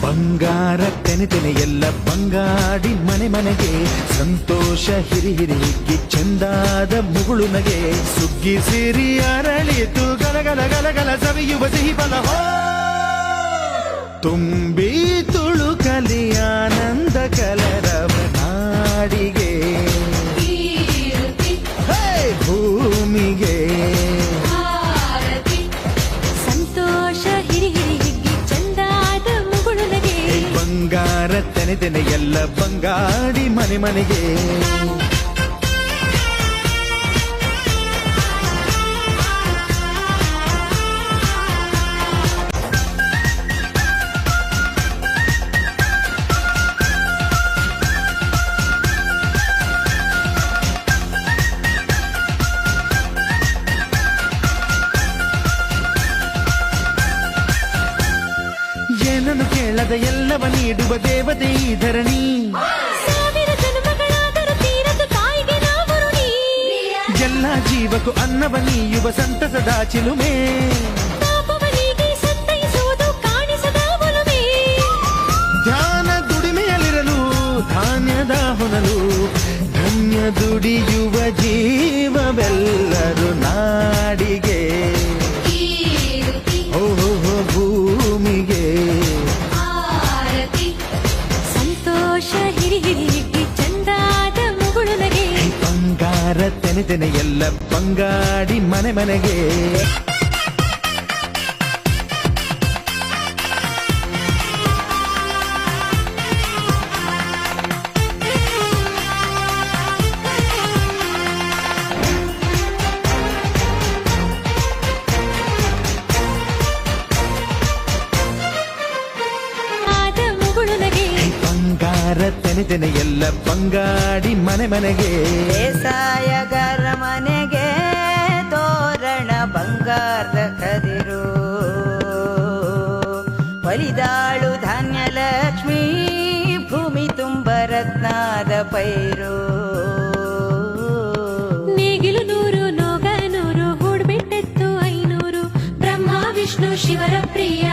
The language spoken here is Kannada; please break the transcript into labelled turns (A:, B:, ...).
A: ಬಂಗಾರ ತೆನೆ ತೆನೆ ಎಲ್ಲ ಬಂಗಾಡಿ ಮನೆ ಮನೆಗೆ ಸಂತೋಷ ಹಿರಿ ಹಿರಿ ಹಿಗ್ಗಿ ಚೆಂದಾದ ಮುಗುಳು ನಗೆ ಸುಗ್ಗಿ ಸಿರಿ ಅರಳಿತು ಗಲಗಲ ಗಲಗಲ ಸವಿಯುವ ಸಿಹಿ ಬಲ ತುಂಬಿ ತುಳುಕಲಿ ಆನಂದ ಕಲರವ ನಾಡಿಗೆ ಭೂಮಿಗೆ
B: ಸಂತೋಷ ಹಿರಿ ಹಿರಿ ಹಿಗ್ಗಿ ಚಂದಾದ ಮುಗುಳು ನಗೆ
A: ಬಂಗಾರ ತೆನೆ ತೆನೆ ಎಲ್ಲ ಬಂಗಾಡಿ ಮನೆ ಮನೆಗೆ ಏನನ್ನು ಕೇಳದ ಎಲ್ಲವ ನೀಡುವ ದೇವತೆ ಈ ಧರಣಿ
B: ಸಾವಿರ ಜನ್ಮಗಳಾದರೂ ತೀರದು ತಾಯಿಗೆ ನಾವು ಋಣಿ
A: ಎಲ್ಲ ಜೀವಕ್ಕೂ ಅನ್ನವ ನೀಯುವ ಸಂತಸದ ಚಿಲುಮೆ
B: ಪಾಪವನಿಗೆ ಸಂತೈಸುವುದು ಕಾಣಿಸದ ಒಲುಮೆ
A: ಧ್ಯಾನ ದುಡಿಮೆಯಲ್ಲಿರಲು ಧಾನ್ಯದ ಹೊನಲು ಧನ್ಯ ದುಡಿಯುವ ಜೀವವೆಲ್ಲರೂ ನಾಡಿಗೆ ಓಹೋ ಭೂಮಿಗೆ
B: ಸಂತೋಷ ಹಿರಿ ಹಿರಿ ಹಿಗ್ಗಿ ಚಂದಾದ ಮುಗುಳು ನಗೆ
A: ಬಂಗಾರ ತೆನೆ ತೆನೆ ಎಲ್ಲ ಬಂಗಾಡಿ ಮನೆ ಮನೆಗೆ
B: ಆದ ಮುಗುಳು ನಗೆ
A: ಬಂಗಾರ ತೆನೆ ತೆನೆ ಎಲ್ಲ ಬಂಗಾಡಿ ಮನೆ ಮನೆಗೆ
C: ಬೇಸಾಯಗಾರ ಮನೆಗೆ ತೋರಣ ಬಂಗಾರದ ಕದಿರು ಒಲಿದಾಳು ಧಾನ್ಯ ಲಕ್ಷ್ಮೀ ಭೂಮಿ ತುಂಬ ರತ್ನಾದ ಪೈರು
B: ನೇಗಿಲು ನೂರು ನೋಗ ನೂರು ಹೂಡ್ಬಿಟ್ಟೆತ್ತು 500 ಬ್ರಹ್ಮ ವಿಷ್ಣು ಶಿವರ ಪ್ರಿಯ